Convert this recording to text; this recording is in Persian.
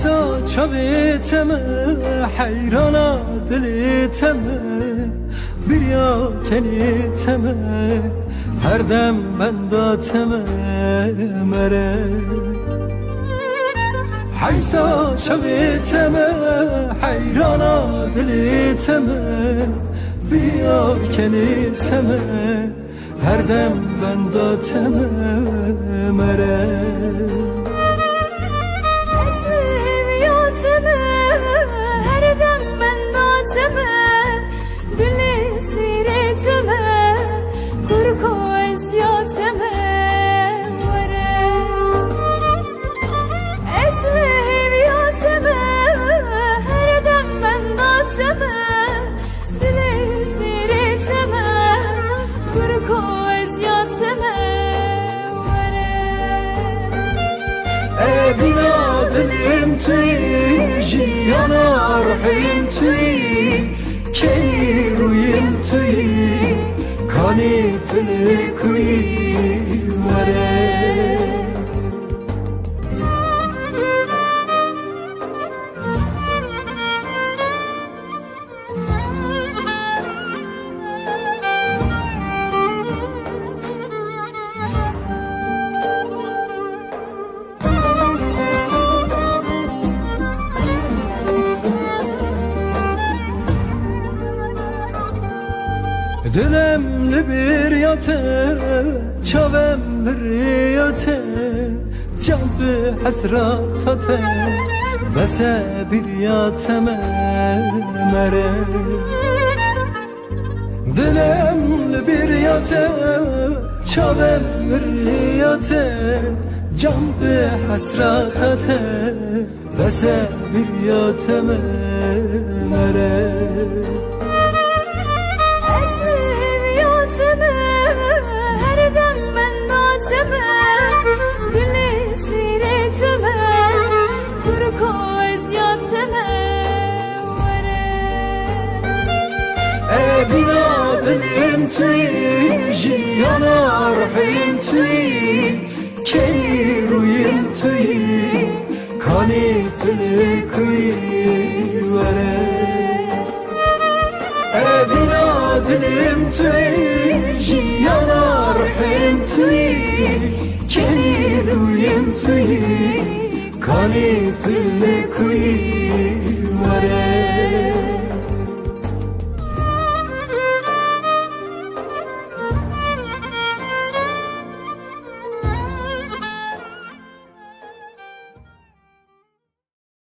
حیسا چاویتم حیرانا دلیتم بریا کنیتم هر دم بنداتم مره حیسا چاویتم حیرانا دلیتم بریا کنیتم هر دم بنداتم مره بنا دلم توی جیانا روحیم توی کی رویم توی کانی تلی کوی وره دلم لبیر یاته چاوم لریاته جان به حسراتاته بس بیریاتم مره دلم لبیر یاته چاوم لریاته جان به حسراتاته بس بیریاتم مره بنا دلم توی جیانا روحیم توی کی رویم توی کانی تلی کوی وره بنا دلم توی جیانا روحیم توی کی رویم توی کانی تلی کوی وره